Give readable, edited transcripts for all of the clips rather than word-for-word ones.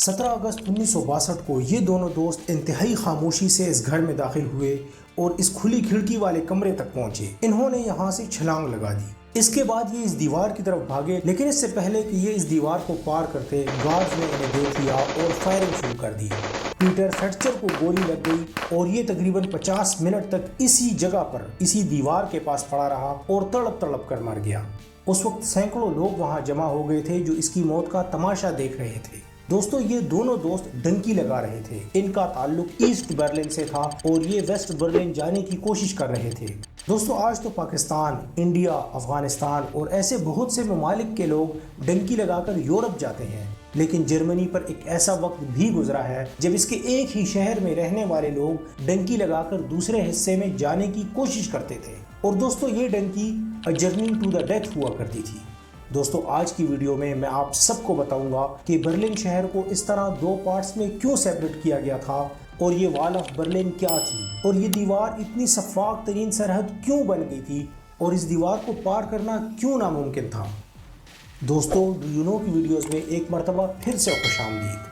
17 اگست 1962 کو یہ دونوں دوست انتہائی خاموشی سے اس گھر میں داخل ہوئے اور اس کھلی کھڑکی والے کمرے تک پہنچے۔ انہوں نے یہاں سے چھلانگ لگا دی۔ اس کے بعد یہ اس دیوار کی طرف بھاگے، لیکن اس سے پہلے کہ یہ اس دیوار کو پار کرتے، گارڈز نے انہیں دیکھ لیا اور فائرنگ شروع کر دی۔ پیٹر فیٹچر کو گولی لگ گئی اور یہ تقریباً 50 منٹ تک اسی جگہ پر، اسی دیوار کے پاس پڑا رہا اور تڑپ تڑپ کر مر گیا۔ اس وقت سینکڑوں لوگ وہاں جمع ہو گئے تھے جو اس کی موت کا تماشا دیکھ رہے تھے۔ دوستو، یہ دونوں دوست ڈنکی لگا رہے تھے۔ ان کا تعلق ایسٹ برلن سے تھا اور یہ ویسٹ برلن جانے کی کوشش کر رہے تھے۔ دوستو، آج تو پاکستان، انڈیا، افغانستان اور ایسے بہت سے ممالک کے لوگ ڈنکی لگا کر یورپ جاتے ہیں، لیکن جرمنی پر ایک ایسا وقت بھی گزرا ہے جب اس کے ایک ہی شہر میں رہنے والے لوگ ڈنکی لگا کر دوسرے حصے میں جانے کی کوشش کرتے تھے۔ اور دوستو، یہ donkey A Journey to the Death ہوا کرتی تھی۔ دوستو، آج کی ویڈیو میں آپ سب کو بتاؤں گا کہ برلن شہر کو اس طرح دو پارٹس میں کیوں سیپریٹ کیا گیا تھا، اور یہ وال آف برلن کیا تھی، اور یہ دیوار اتنی شفاف ترین سرحد کیوں بن گئی تھی، اور اس دیوار کو پار کرنا کیوں ناممکن تھا۔ دوستو، ڈو یو نو کی ویڈیوز میں ایک مرتبہ پھر سے خوش آمدید۔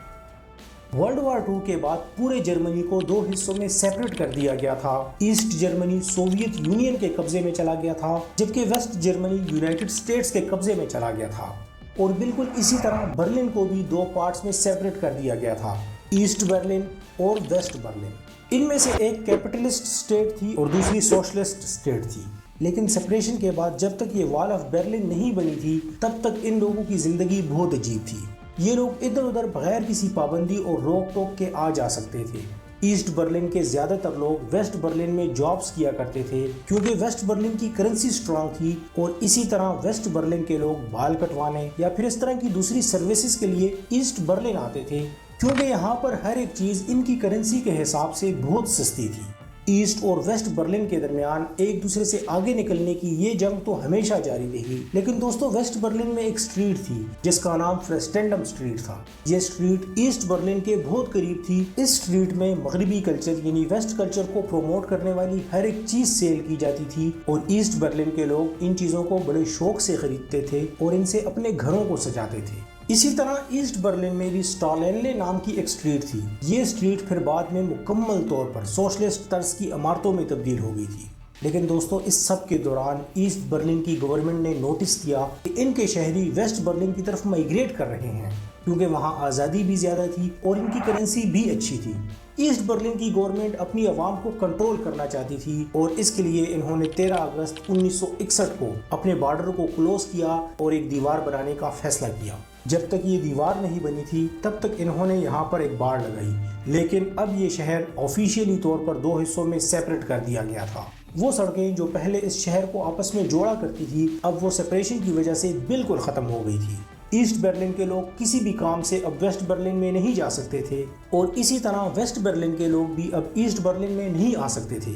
ورلڈ وار 2 کے بعد پورے جرمنی کو دو حصوں میں سیپریٹ کر دیا گیا تھا۔ ایسٹ جرمنی سوویت یونین کے قبضے میں چلا گیا تھا، جبکہ ویسٹ جرمنی یونائٹڈ اسٹیٹس کے قبضے میں چلا گیا تھا۔ اور بالکل اسی طرح برلن کو بھی دو پارٹس میں سیپریٹ کر دیا گیا تھا، ایسٹ برلن اور ویسٹ برلن۔ ان میں سے ایک کیپٹلسٹ اسٹیٹ تھی اور دوسری سوشلسٹ اسٹیٹ تھی۔ لیکن سپریشن کے بعد جب تک یہ وال آف برلن نہیں بنی تھی، تب تک ان لوگوں کی زندگی بہت عجیب تھی۔ یہ لوگ ادھر ادھر بغیر کسی پابندی اور روک ٹوک کے آ جا سکتے تھے۔ ایسٹ برلن کے زیادہ تر لوگ ویسٹ برلن میں جابز کیا کرتے تھے، کیونکہ ویسٹ برلن کی کرنسی سٹرانگ تھی، اور اسی طرح ویسٹ برلن کے لوگ بال کٹوانے یا پھر اس طرح کی دوسری سروسز کے لیے ایسٹ برلن آتے تھے، کیونکہ یہاں پر ہر ایک چیز ان کی کرنسی کے حساب سے بہت سستی تھی۔ ایسٹ اور ویسٹ برلن کے درمیان ایک دوسرے سے آگے نکلنے کی یہ جنگ تو ہمیشہ جاری رہی، لیکن دوستو، ویسٹ برلن میں ایک سٹریٹ تھی جس کا نام فرسٹنڈم سٹریٹ تھا۔ یہ سٹریٹ ایسٹ برلن کے بہت قریب تھی۔ اس سٹریٹ میں مغربی کلچر یعنی ویسٹ کلچر کو پروموٹ کرنے والی ہر ایک چیز سیل کی جاتی تھی، اور ایسٹ برلن کے لوگ ان چیزوں کو بڑے شوق سے خریدتے تھے اور ان سے اپنے گھروں کو سجاتے تھے۔ اسی طرح ایسٹ برلن میں بھی سٹالینلے نام کی ایک سٹریٹ تھی۔ یہ سٹریٹ پھر بعد میں مکمل طور پر سوشلسٹ طرز کی عمارتوں میں تبدیل ہو گئی تھی۔ لیکن دوستو، اس سب کے دوران ایسٹ برلن کی گورنمنٹ نے نوٹس کیا کہ ان کے شہری ویسٹ برلن کی طرف مائیگریٹ کر رہے ہیں، کیونکہ وہاں آزادی بھی زیادہ تھی اور ان کی کرنسی بھی اچھی تھی۔ ایسٹ برلن کی گورنمنٹ اپنی عوام کو کنٹرول کرنا چاہتی تھی، اور اس کے لیے انہوں نے 13 اگست 1961 کو اپنے بارڈر کو کلوز کیا اور ایک دیوار بنانے کا فیصلہ کیا۔ جب تک یہ دیوار نہیں بنی تھی، تب تک انہوں نے یہاں پر ایک بار لگائی، لیکن اب یہ شہر آفیشیلی طور پر دو حصوں میں سیپریٹ کر دیا گیا تھا۔ وہ سڑکیں جو پہلے اس شہر کو آپس میں جوڑا کرتی تھی، اب وہ سپریشن کی وجہ سے بالکل ختم ہو گئی تھی۔ ایسٹ برلن کے لوگ کسی بھی کام سے اب ویسٹ برلن میں نہیں جا سکتے تھے، اور اسی طرح ویسٹ برلن کے لوگ بھی اب ایسٹ برلن میں نہیں آ سکتے تھے۔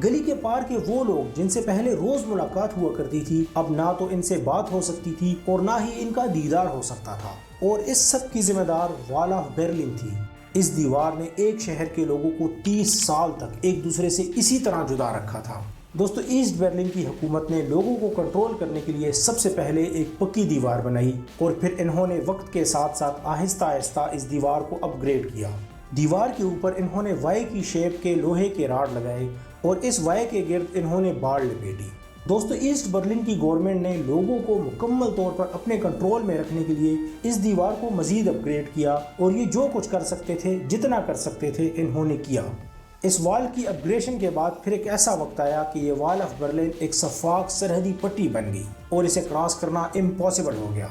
گلی کے پار کے وہ لوگ جن سے پہلے روز ملاقات ہوا کرتی تھی، اب نہ تو ان سے بات ہو سکتی تھی اور نہ ہی ان کا دیدار ہو سکتا تھا، اور اس سب کی ذمہ دار وال آف برلن تھی۔ اس دیوار نے ایک شہر کے لوگوں کو 30 سال تک ایک دوسرے سے اسی طرح جدا رکھا تھا۔ دوستو، ایسٹ برلن کی حکومت نے لوگوں کو کنٹرول کرنے کے لیے سب سے پہلے ایک پکی دیوار بنائی، اور پھر انہوں نے وقت کے ساتھ ساتھ آہستہ آہستہ اس دیوار کو اپ گریڈ کیا۔ دیوار کے اوپر انہوں نے وائی کی شیپ کے لوہے کے راڈ لگائے، اور اس وائی کے گرد انہوں نے بار لپیٹی۔ دوستو، ایسٹ برلن کی گورنمنٹ نے لوگوں کو مکمل طور پر اپنے کنٹرول میں رکھنے کے لیے اس دیوار کو مزید اپ گریڈ کیا، اور یہ جو کچھ کر سکتے تھے، جتنا کر سکتے تھے، انہوں نے کیا۔ اس وال کی اپ گریڈیشن کے بعد پھر ایک ایسا وقت آیا کہ یہ وال آف برلن ایک شفاف سرحدی پٹی بن گئی، اور اسے کراس کرنا امپاسبل ہو گیا۔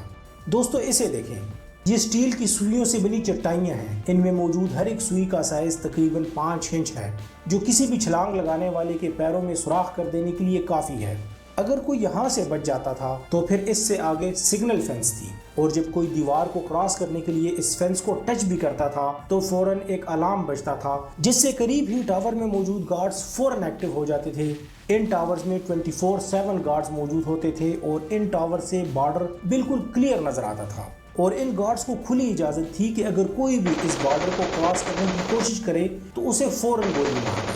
دوستو، اسے دیکھیں، یہ سٹیل کی سوئیوں سے بنی چٹائیاں ہیں۔ ان میں موجود ہر ایک سوئی کا سائز تقریباً 5 انچ ہے، جو کسی بھی چھلانگ لگانے والے کے پیروں میں سوراخ کر دینے کے لیے کافی ہے۔ اگر کوئی یہاں سے بچ جاتا تھا تو پھر اس سے آگے سگنل فینس تھی، اور جب کوئی دیوار کو کراس کرنے کے لیے اس فینس کو ٹچ بھی کرتا تھا تو فوراً ایک الارم بجتا تھا، جس سے قریب ہی ٹاور میں موجود گارڈز فوراً ایکٹیو ہو جاتے تھے۔ ان ٹاورز میں 24/7 گارڈز موجود ہوتے تھے، اور ان ٹاور سے بارڈر بالکل کلیئر نظر آتا تھا، اور ان گارڈز کو کھلی اجازت تھی کہ اگر کوئی بھی اس بارڈر کو کراس کرنے کی کوشش کرے تو اسے فوراً گولی مار دے۔